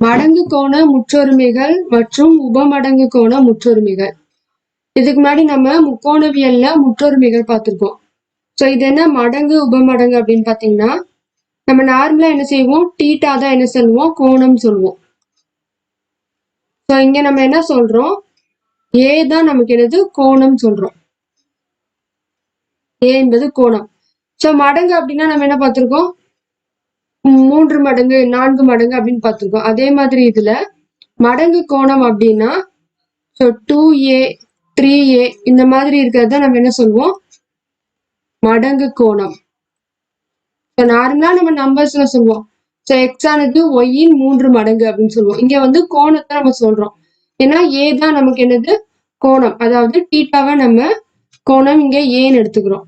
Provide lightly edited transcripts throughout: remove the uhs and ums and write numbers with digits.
மடங்கு கோண முற்றொருமைகள் மற்றும் உபமடங்கு கோண முற்றொருமைகள். இதுக்கு முன்னாடி நம்ம முக்கோணவியல்ல முற்றொருமைகள் பார்த்திருக்கோம். ஸோ இது என்ன மடங்கு உபமடங்கு அப்படின்னு பார்த்தீங்கன்னா, நம்ம நார்மலா என்ன செய்வோம், டீட்டா தான் என்ன சொல்லுவோம், கோணம் சொல்லுவோம். ஸோ இங்க நம்ம என்ன சொல்றோம், ஏ தான் நமக்கு என்னது கோணம் சொல்றோம். ஏ என்பது கோணம். ஸோ மடங்கு அப்படின்னா நம்ம என்ன பார்த்திருக்கோம், 3 மடங்கு 4 மடங்கு அப்படின்னு பார்த்திருக்கோம். அதே மாதிரி இதுல மடங்கு கோணம் அப்படின்னா 2a 3a இந்த மாதிரி இருக்கிறத நம்ம என்ன சொல்லுவோம், மடங்கு கோணம். நார்மலா நம்ம நம்பர்ஸ்ல சொல்லுவோம். ஸோ எக்ஸ் ஆனது ஒய்யின் 3 மடங்கு அப்படின்னு சொல்லுவோம். இங்க வந்து கோணத்தை நம்ம சொல்றோம். ஏன்னா ஏ தான் நமக்கு என்னது கோணம், அதாவது டீட்டாவை நம்ம கோணம் இங்க ஏன்னு எடுத்துக்கிறோம்.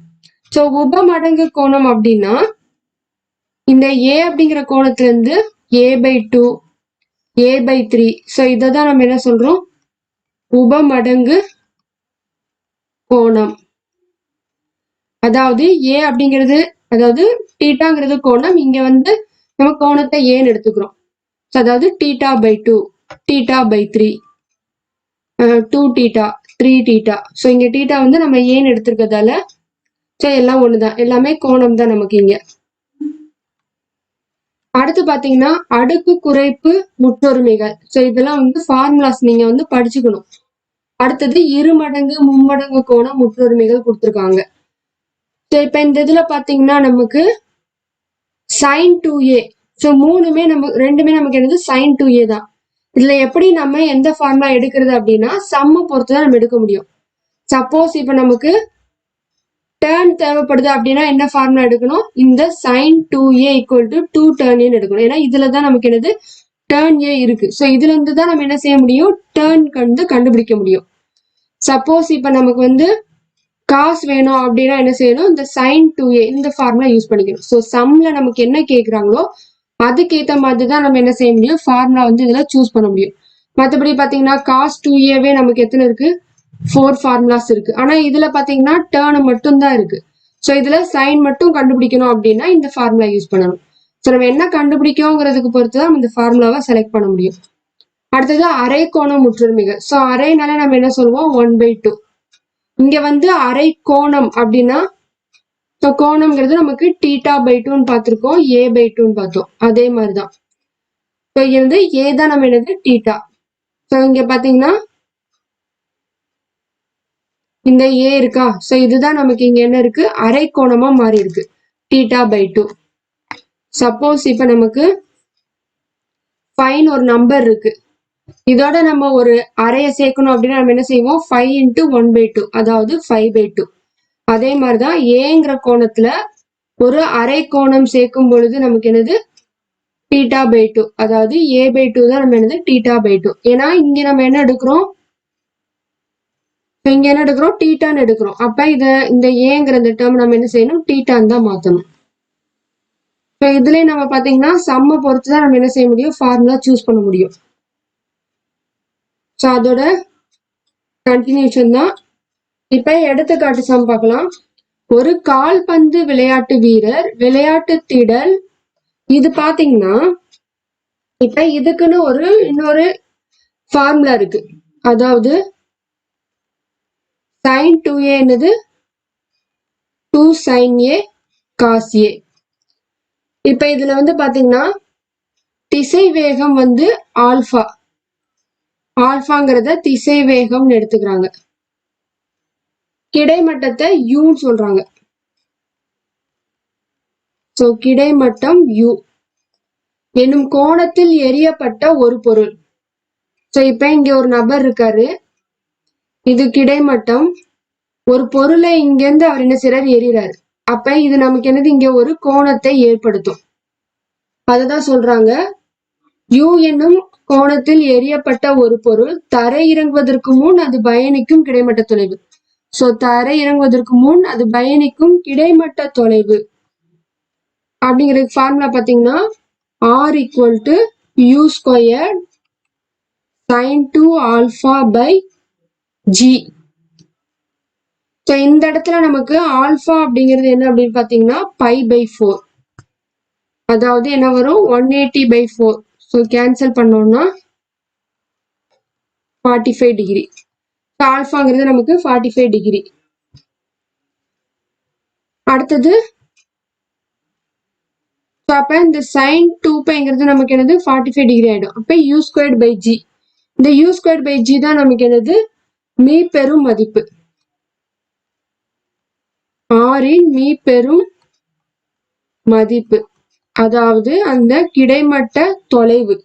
ஸோ உப மடங்கு கோணம் அப்படின்னா இந்த ஏ அப்படிங்கிற கோணத்துல இருந்து a/2 a/3. ஸோ இதை தான் நம்ம என்ன சொல்றோம், உப மடங்கு கோணம். அதாவது ஏ அப்படிங்கிறது, அதாவது டீட்டாங்கிறது கோணம், இங்க வந்து நம்ம கோணத்தை ஏன்னு எடுத்துக்கிறோம். அதாவது θ/2 θ/3 2θ 3θ. ஸோ இங்க டீட்டா வந்து நம்ம ஏன்னு எடுத்திருக்கிறதால ஸோ எல்லாம் ஒண்ணுதான், எல்லாமே கோணம் தான் நமக்கு இங்க. அடுத்து பாத்தீங்கன்னா அடுக்கு குறைப்பு முற்றொருமைகள். ஸோ இதெல்லாம் வந்து ஃபார்முலாஸ் நீங்க வந்து படிச்சுக்கணும். அடுத்தது இருமடங்கு மும்மடங்கு கோண முற்றொருமைகள் கொடுத்துருக்காங்க. ஸோ இப்ப இந்த இதுல பாத்தீங்கன்னா நமக்கு sin 2a. ஸோ ரெண்டுமே நமக்கு என்னது sin 2a தான். இதுல எப்படி நம்ம எந்த ஃபார்முலா எடுக்கிறது அப்படின்னா சம்ம பொறுத்து தான் நம்ம எடுக்க முடியும். சப்போஸ் இப்ப நமக்கு டேர்ன் தேவைப்படுது அப்படின்னா என்ன ஃபார்முலா எடுக்கணும், இந்த sin 2a = 2 tan a எடுக்கணும். ஏன்னா இதுலதான் நமக்கு என்னது டேர்ன் a இருக்கு. ஸோ இதுல இருந்து தான் நம்ம என்ன செய்ய முடியும், டேர்ன் கண்டுபிடிக்க முடியும். சப்போஸ் இப்ப நமக்கு வந்து காசு வேணும் அப்படின்னா என்ன செய்யணும், இந்த sin 2a இந்த ஃபார்முலா யூஸ் பண்ணிக்கணும். ஸோ சம்ல நமக்கு என்ன கேட்குறாங்களோ அதுக்கேற்ற மாதிரி தான் நம்ம என்ன செய்ய முடியும், ஃபார்முலா வந்து இதுல சூஸ் பண்ண முடியும். மற்றபடி பார்த்தீங்கன்னா cos 2aவே நமக்கு எத்தனை இருக்கு, 4 ஃபார்முலாஸ் இருக்கு. ஆனா இதுல பாத்தீங்கன்னா டேர்ன் மட்டும் தான் இருக்கு. ஸோ இதுல சைன் மட்டும் கண்டுபிடிக்கணும் அப்படின்னா இந்த ஃபார்முலா யூஸ் பண்ணணும். ஸோ நம்ம என்ன கண்டுபிடிக்கோங்கிறதுக்கு பொறுத்து தான் இந்த ஃபார்முலாவை செலக்ட் பண்ண முடியும். அடுத்தது அரை கோண முற்றொருமைகள். ஸோ அரைனால நம்ம என்ன சொல்லுவோம், 1/2. இங்க வந்து அரை கோணம் அப்படின்னா கோணம்ங்கிறது நமக்கு θ/2 பார்த்திருக்கோம், a/2 பார்த்தோம். அதே மாதிரிதான் ஸோ இங்க வந்து a தான் நம்ம என்னது θ. ஸோ இங்க பாத்தீங்கன்னா இந்த a இருக்கா, ஸோ இதுதான் நமக்கு இங்க என்ன இருக்கு, அரை கோணமா மாறி இருக்கு θ/2. சப்போஸ் இப்ப நமக்கு ஃபைன் ஒரு நம்பர் இருக்கு, இதோட நம்ம ஒரு அரையை சேர்க்கணும் அப்படின்னா நம்ம என்ன செய்வோம், 5 × 1/2 அதாவது 5/2. அதே மாதிரிதான் ஏங்கிற கோணத்துல ஒரு அரை கோணம் சேர்க்கும் பொழுது நமக்கு என்னது θ/2, அதாவது a/2 தான் நம்ம என்னது θ/2. ஏன்னா இங்க நம்ம என்ன எடுக்கிறோம், இங்க என்ன எடுக்கிறோம், டீட்டான்னு எடுக்கிறோம். அப்ப இந்த ஏங்கிற இந்த டேர்ம் நம்ம என்ன செய்யணும், டீட்டான்னு தான் மாத்தணும். இப்போ இதுலயே நம்ம பாத்தீங்கன்னா சம்ம பொறுத்து தான் நம்ம என்ன செய்ய முடியும், ஃபார்முலா சூஸ் பண்ண முடியும். ஸோ அதோட கண்டினியூஷன் தான். இப்ப எடுத்துக்காட்டு சம் பார்க்கலாம். ஒரு கால்பந்து விளையாட்டு வீரர் விளையாட்டு திடல், இது பாத்தீங்கன்னா இப்ப இதுக்குன்னு இன்னொரு ஃபார்முலா இருக்கு. அதாவது sin 2a என்னது 2 sin a cos a. இப்ப இதுல வந்து பாத்தீங்கன்னா திசை வேகம் வந்து ஆல்பா, ஆல்பாங்கிறத திசை வேகம்னு எடுத்துக்கிறாங்க. கிடைமட்டத்தை யூன்னு சொல்றாங்க. சோ கிடைமட்டம் u எனும் கோணத்தில் எரியப்பட்ட ஒரு பொருள். சோ இப்ப இங்க ஒரு நபர் இருக்காரு, இது கிடைமட்டம், ஒரு பொருளை இங்க இருந்து அவர் என்ன செய்யறாரு, எரியறாரு. அப்ப இது நமக்கு என்னது, இங்க ஒரு கோணத்தை ஏற்படுத்தும். அததான் சொல்றாங்க, u என்னும் கோணத்தில் எரியப்பட்ட ஒரு பொருள் தரை இறங்குவதற்கு முன் அது பயணிக்கும் கிடைமட்ட தொலைவு. சோ தரை இறங்குவதற்கு முன் அது பயணிக்கும் கிடைமட்ட தொலைவு அப்படிங்கிற ஃபார்முலா பாத்தீங்கன்னா r = u² sin 2α/g. So இந்த இடத்துல நமக்கு ஆல்பா அப்படிங்கிறது என்ன அப்படின்னு பாத்தீங்கன்னா π/4, அதாவது என்ன வரும் 180/4. ஸோ கேன்சல் பண்ணோம்னா 45 டிகிரி. ஆல்ஃபாங்கிறது நமக்கு 45 டிகிரி. அடுத்தது அப்ப இந்த சைன் 2πங்கிறது நமக்கு என்னது 45 டிகிரி ஆயிடும். அப்ப u ஸ்கொயர்ட் பை ஜி. இந்த u ஸ்கொயர்ட் பை ஜி தான் நமக்கு என்னது மீ பெரும் மதிப்பு. ஆரின் மீ பெரும் மதிப்பு, அதாவது அந்த கிடைமட்ட தொலைவு.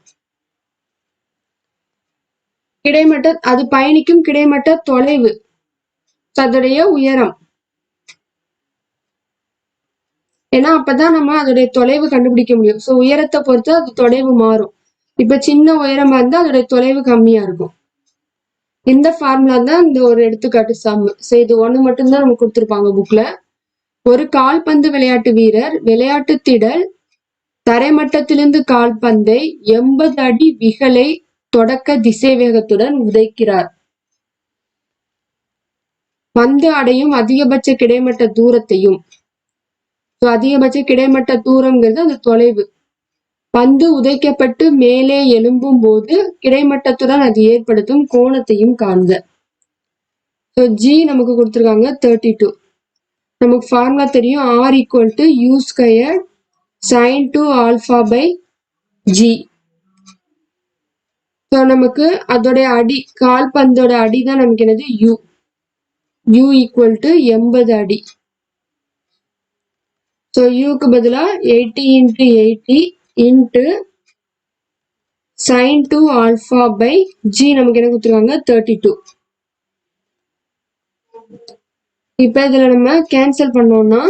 கிடைமட்ட அது பயணிக்கும் கிடைமட்ட தொலைவு, அதோடைய உயரம். ஏன்னா அப்பதான் நம்ம அதோடைய தொலைவு கண்டுபிடிக்க முடியும். ஸோ உயரத்தை பொறுத்து அது தொலைவு மாறும். இப்ப சின்ன உயரமா இருந்தா அதோடைய தொலைவு கம்மியா இருக்கும். இந்த ஃபார்முலா தான் இந்த ஒரு எடுத்துக்காட்டு சம். ஸோ இது ஒண்ணு மட்டும்தான் நமக்கு கொடுத்துருப்பாங்க புக்ல. ஒரு கால்பந்து விளையாட்டு வீரர் விளையாட்டு திடல் தரைமட்டத்திலிருந்து கால்பந்தை 80 அடி விகலை தொடக்க திசைவேகத்துடன் உதைக்கிறார். பந்து அடையும் அதிகபட்ச கிடைமட்ட தூரத்தையும், அதிகபட்ச கிடைமட்ட தூரம்ங்கிறது அந்த தொலைவு, பந்து உதைக்கப்பட்டு மேலே எழும்பும் போது கிடைமட்டத்துடன் அது ஏற்படுத்தும் கோணத்தையும் காண்க. ஸோ ஜி நமக்கு கொடுத்துருக்காங்க 32. நமக்கு ஃபார்முலா தெரியும், R equal to u square sine 2 alpha by g. So நமக்கு அதோடைய அடி, கால்பந்தோட அடி தான் நமக்கு என்னது யூ. யூ ஈக்குவல் டு 80 அடி. ஸோ யூக்கு பதிலா 80 into 80 into sine 2 alpha by g நமக்கு என்ன கொடுத்துருவாங்க 32. இப்ப இதுல நம்ம கேன்சல் பண்ணோம்னா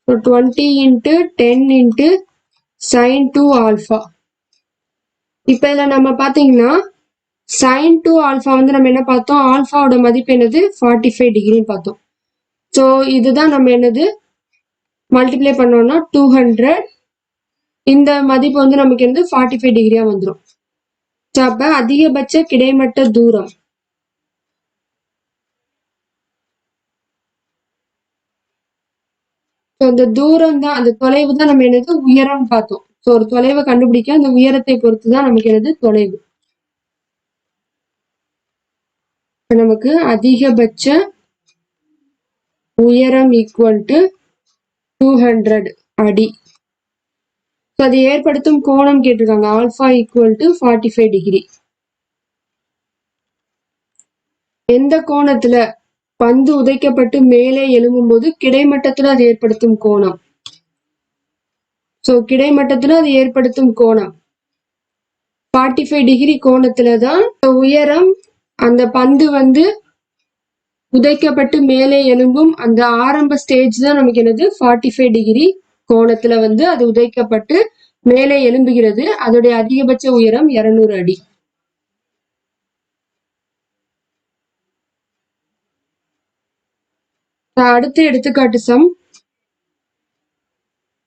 So 20 into 10 into sin 2 alpha. இப்ப இதுல நம்ம பாத்தீங்கன்னா sin 2 alpha வந்து நம்ம என்ன பார்த்தோம், ஆல்பாவோட மதிப்பு என்னது 45 டிகிரின்னு பார்த்தோம். ஸோ இதுதான் நம்ம என்னது மல்டிப்ளை பண்ணோம்னா 200. இந்த மதிப்பு வந்து நமக்கு என்னது 45 டிகிரியா வந்துடும். ஸோ அப்ப அதிகபட்ச கிடைமட்ட தூரம், அந்த தூரம் தான், அந்த தொலைவு தான் நம்ம என்னது உயரம் பார்த்தோம். ஸோ ஒரு தொலைவை கண்டுபிடிக்க அந்த உயரத்தை பொறுத்து தான் நமக்கு என்னது தொலைவு. நமக்கு அதிகபட்ச உயரம் ஈக்குவல் டு 200 அடி. அது ஏற்படுத்தும் கோணம் கேட்டிருக்காங்க, ஆல்பா ஈக்குவல் டு 45 டிகிரி. எந்த கோணத்துல பந்து உதைக்கப்பட்டு மேலே எழும்பும் போது கிடைமட்டத்துல அது ஏற்படுத்தும் கோணம். ஸோ கிடைமட்டத்துல அது ஏற்படுத்தும் கோணம் 45 டிகிரி கோணத்துலதான் உயரம். அந்த பந்து வந்து உதைக்கப்பட்டு மேலே எழும்பும் அந்த ஆரம்ப ஸ்டேஜ் தான் நமக்கு என்னது 45 டிகிரி கோணத்துல வந்து அது உதைக்கப்பட்டு மேலே எழும்புகிறது. அதோடைய அதிகபட்ச உயரம் 200 அடி. அடுத்த எடுத்துக்காட்டு சம்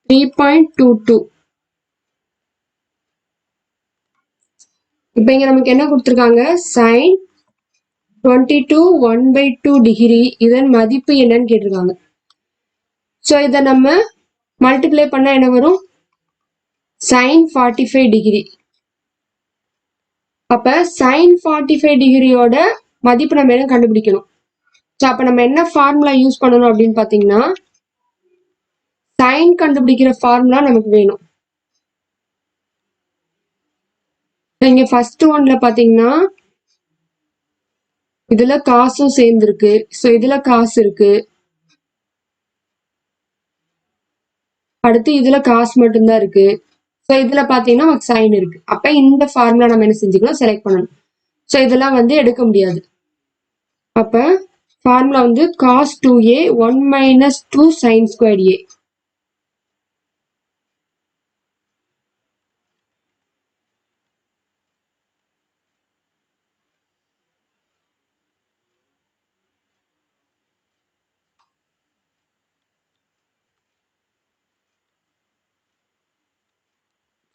3.22. இப்ப இங்க நமக்கு என்ன கொடுத்திருக்காங்க, sin 22 1/2 டிகிரி இதன் மதிப்பு என்னன்னு கேட்டிருக்காங்க. ஸோ இதை நம்ம மல்டிப்ளை பண்ணா என்ன வரும், sin 45 டிகிரி. அப்ப sin 45 டிகிரியோட மதிப்பு நம்ம என்ன கண்டுபிடிக்கணும். ஸோ அப்ப நம்ம என்ன ஃபார்முலா யூஸ் பண்ணணும் அப்படின்னு பாத்தீங்கன்னா, சைன் கண்டுபிடிக்கிற ஃபார்முலா நமக்கு வேணும். இங்க ஃபர்ஸ்ட் ஒன்ல பாத்தீங்கன்னா இதுல காசும் சேர்ந்துருக்கு. ஸோ இதுல காசு இருக்கு, அடுத்து இதுல காசு மட்டும்தான் இருக்கு. ஸோ இதுல பாத்தீங்கன்னா நமக்கு சைன் இருக்கு. அப்ப இந்த ஃபார்முலா நம்ம என்ன செஞ்சுக்கணும், செலக்ட் பண்ணணும். ஸோ இதெல்லாம் வந்து எடுக்க முடியாது. அப்ப ஃபார்முலா வந்து cos 2a 1 minus 2 sin squared a.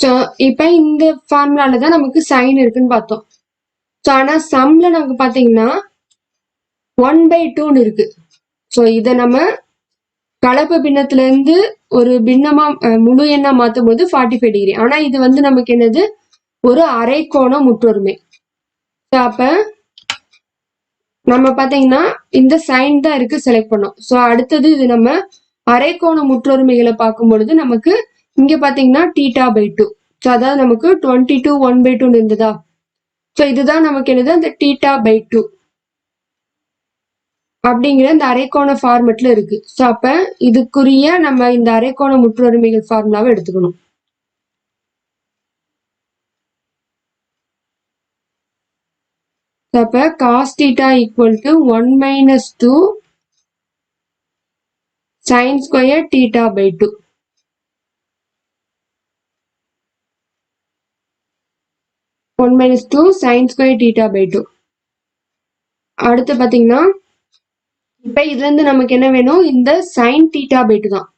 So இப்ப இந்த ஃபார்முலால தான் நமக்கு சைன் இருக்குன்னு பார்த்தோம். ஸோ ஆனால் சம்ல நமக்கு பார்த்தீங்கன்னா 1/2 இருக்கு. ஸோ இதை நம்ம கலப்பு பின்னத்துல இருந்து ஒரு பின்னமா முழு எண்ணா மாற்றும் போது 45 டிகிரி. ஆனா இது வந்து நமக்கு என்னது ஒரு அரைக்கோண முற்றொருமை. அப்ப நம்ம பாத்தீங்கன்னா இந்த சைன் தான் இருக்கு செலக்ட் பண்ணோம். ஸோ அடுத்தது இது நம்ம அரைக்கோண முற்றொருமைகளை பார்க்கும் பொழுது நமக்கு இங்க பாத்தீங்கன்னா θ/2. ஸோ அதாவது நமக்கு 22 1/2 இருந்ததா. ஸோ இதுதான் நமக்கு என்னது அந்த θ/2 அப்படிங்கிற இந்த அரைக்கோண ஃபார்மெட்ல இருக்கு. ஸோ அப்ப இதுக்குரிய நம்ம இந்த அரைக்கோண முற்றொருமைகள் ஃபார்முலாவை எடுத்துக்கணும். அப்ப cos θ equal to 1 minus 2 sin square θ/2. One minus two sine square θ/2. அடுத்து பாத்தீங்கன்னா இப்ப இதுல இருந்து நமக்கு என்ன வேணும், இந்த சைன் θ/2 தான்.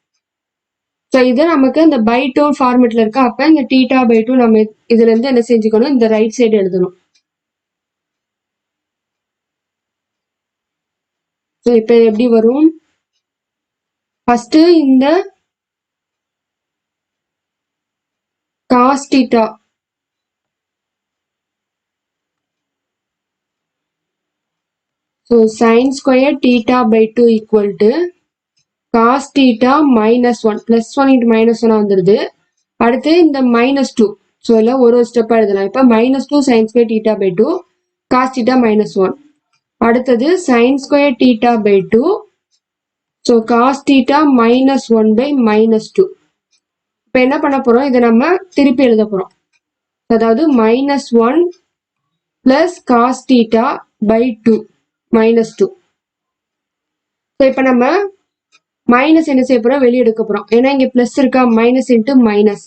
ஸோ இது நமக்கு இந்த பை டூ ஃபார்மெட்ல இருக்கு. அப்ப இந்த θ/2 நம்ம இதுல இருந்து என்ன செஞ்சுக்கணும், இந்த ரைட் சைடு எழுதணும். ஸோ இப்ப எப்படி வரும், ஃபர்ஸ்ட் இந்த cos θ so sin square θ/2 equal to cos θ minus 1 plus 1 into minus 1 வந்துருது. அடுத்து இந்த minus 2. ஸோ இல்லை ஒரு ஸ்டெப் எழுதலாம். இப்போ minus 2 sin square θ/2 cos θ minus 1. அடுத்தது sin square θ/2 so cos θ minus 1 by minus 2. இப்போ என்ன பண்ண போறோம், இதை நம்ம திருப்பி எழுத போறோம். அதாவது minus 1 plus cos θ by 2 minus 2. So இப்போ நம்ம மைனஸ் என்ன செய்ய போறோம், வெளியே எடுக்க போறோம். ஏன்னா இங்க பிளஸ் இருக்கா, மைனஸ் இன்ட்டு மைனஸ்.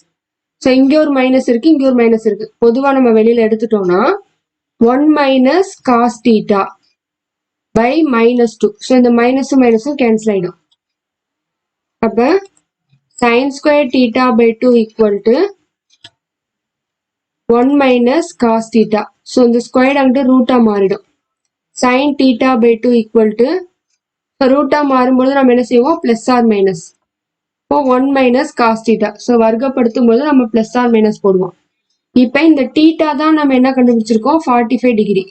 ஸோ இங்க ஒரு மைனஸ் இருக்கு, இங்க ஒரு மைனஸ் இருக்கு. பொதுவா நம்ம வெளியில எடுத்துட்டோம்னா 1 minus cos θ by minus 2. So இந்த மைனஸும் மைனஸும் கேன்சல் ஆயிடும். அப்ப sin square θ/2 equal to 1 minus cos θ. So இந்த ஸ்கொயர் அங்கிட்டு ரூட்டா மாறிடும். sin θ/2 equal to ரூட்டா மாறும்போது நம்ம என்ன செய்வோம், பிளஸ் ஆர் மைனஸ். இப்போ 1 minus cos θ. ஸோ வர்க்கப்படுத்தும் போது நம்ம பிளஸ் ஆர் மைனஸ் போடுவோம். இப்போ இந்த θ தான் நம்ம என்ன கண்டுபிடிச்சிருக்கோம், 45 டிகிரி.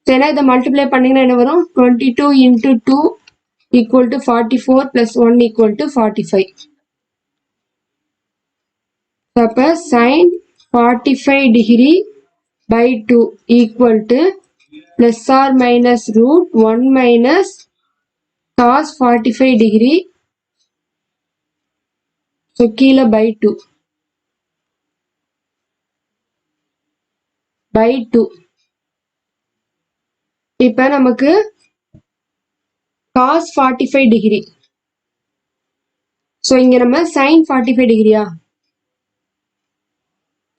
ஏன்னா இதை மல்டிப்ளை பண்ணீங்கன்னா என்ன வரும், 22 into 2 equal to 44 plus 1 equal to 45. அப்ப sin 45 degree by 2 equal to plus or minus root 1 minus cos 45 degree. So கீழே by 2 by 2. இப்ப நமக்கு cos 45 degree. So இங்க நம்ம sin 45 டிகிரியா.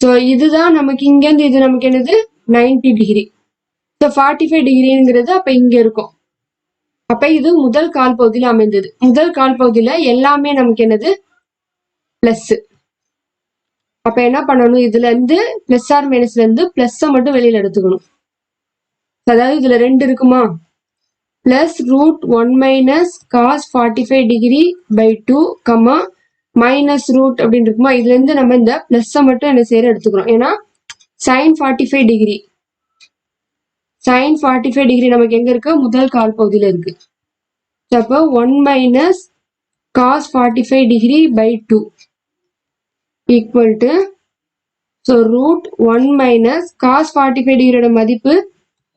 ஸோ இதுதான் நமக்கு இங்க இருந்து இது நமக்கு என்னது 90 டிகிரி. ஸோ 45 டிகிரிங்கிறது அப்ப இங்க இருக்கும். அப்ப இது முதல் கால் பகுதியில் அமைந்தது. முதல் கால் பகுதியில எல்லாமே நமக்கு என்னது பிளஸ். அப்ப என்ன பண்ணணும், இதுல இருந்து பிளஸ் ஆர் மைனஸ்ல இருந்து பிளஸ் மட்டும் வெளியில எடுத்துக்கணும். அதாவது இதுல 2 இருக்குமா, plus root 1 minus cos 45 degree by 2 comma minus root அப்படின்னு இருக்குமா, இதுல இருந்து நம்ம இந்த பிளஸ் மட்டும் என்ன செய்யற எடுத்துக்கிறோம். ஏன்னா சைன் 45 டிகிரி, சைன் 45 டிகிரி நமக்கு எங்க இருக்கு, முதல் கால் பகுதியில இருக்கு. அப்போ 1 minus cos 45 degree by 2 equal to so root 1 minus cos 45 டிகிரியோட மதிப்பு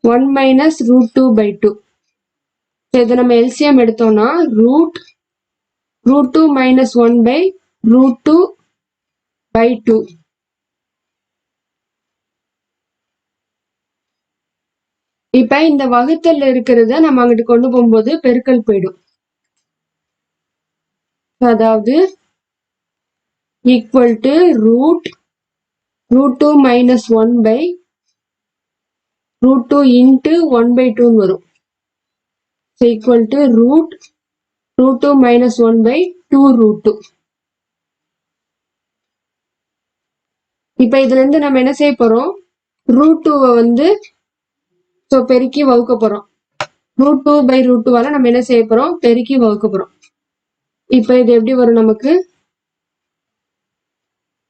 1 மைனஸ் ரூட் 2 பை 2. இதை நம்ம எல்சிஎம் எடுத்தோம்னா root 2 minus 1 by root 2 by 2. இப்ப இந்த வகுத்தல்ல இருக்கிறத நம்ம அங்கிட்டு கொண்டு போகும்போது பெருக்கல் போயிடும். அதாவது equal to root 2 minus 1 by root 2 into 1 by 2 வரும். Equal to root 2 minus 1 by 2 root 2. இப்ப இதுல இருந்து நம்ம என்ன செய்ய போறோம், ரூட் 2 வந்து ஸோ பெருக்கி வகுக்க போறோம். √2/√2வால நம்ம என்ன செய்ய போறோம்? பெருக்கி வகுக்க போறோம். இப்போ இது எப்படி வரும் நமக்கு?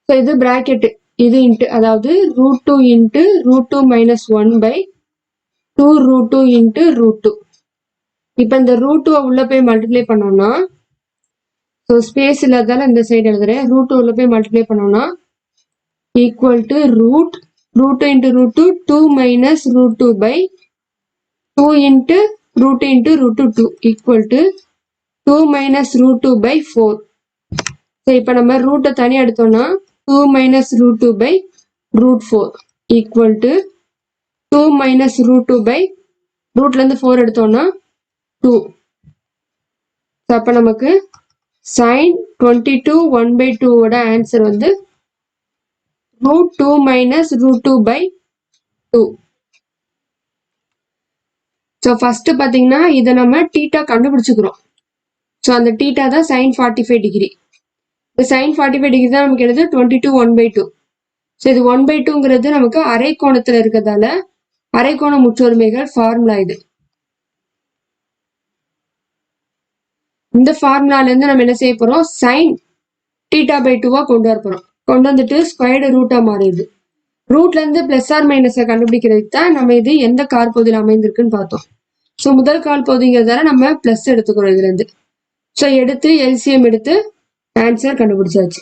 ஸோ இது பிராக்கெட், இது இன்ட்டு, அதாவது √2 இன்ட்டு √2 - 1/2 இன்ட்டு √2. இப்போ இந்த √2 உள்ள போய் மல்டிப்ளை பண்ணோம்னா, ஸோ ஸ்பேஸ் இல்லாதால இந்த சைடு எழுதுறேன். √2 உள்ள போய் மல்டிப்ளை பண்ணோம்னா equal to √2 into √2 2 - √2/2 into √2 into √2 equal to 2 - √2/4. So இப்போ நம்ம ரூட்டை தனியாக எடுத்தோம்னா 2 - √2/4 ஈக்குவல் டு 2 - √2/ரூட்லேருந்து 4 எடுத்தோம்னா 2. ஸோ அப்போ நமக்கு sin 22 1/2 ஆன்சர் வந்து √2 - √2/2. ஸோ ஃபர்ஸ்ட் பார்த்தீங்கன்னா இதை நம்ம டீட்டா கண்டுபிடிச்சுக்கிறோம். ஸோ அந்த டீட்டா தான் sin 45 டிகிரி. இந்த sin 45 டிகிரி தான் நமக்கு எழுது 22 1/2. ஸோ இது 1/2ங்கிறது நமக்கு அரை கோணத்தில் இருக்கிறதால அரைக்கோண முற்றொருமைகள் ஃபார்முலா இது. இந்த ஃபார்முலாலேருந்து நம்ம என்ன செய்ய போறோம்? sin θ/2 கொண்டு வர போறோம். கொண்டு வந்துட்டு ஸ்கொயர்டு ரூட்டா மாறிடுது. ரூட்ல இருந்து பிளஸ் ஆர் மைனஸை கண்டுபிடிக்கிறதுக்கு தான் நம்ம இது எந்த காற்பகுதியில் அமைந்திருக்குன்னு பார்த்தோம். ஸோ முதல் காற்பகுதிங்கிறதால நம்ம பிளஸ் எடுத்துக்கிறோம் இதுல இருந்து. ஸோ எடுத்து எல்சிஎம் எடுத்து ஆன்சர் கண்டுபிடிச்சாச்சு.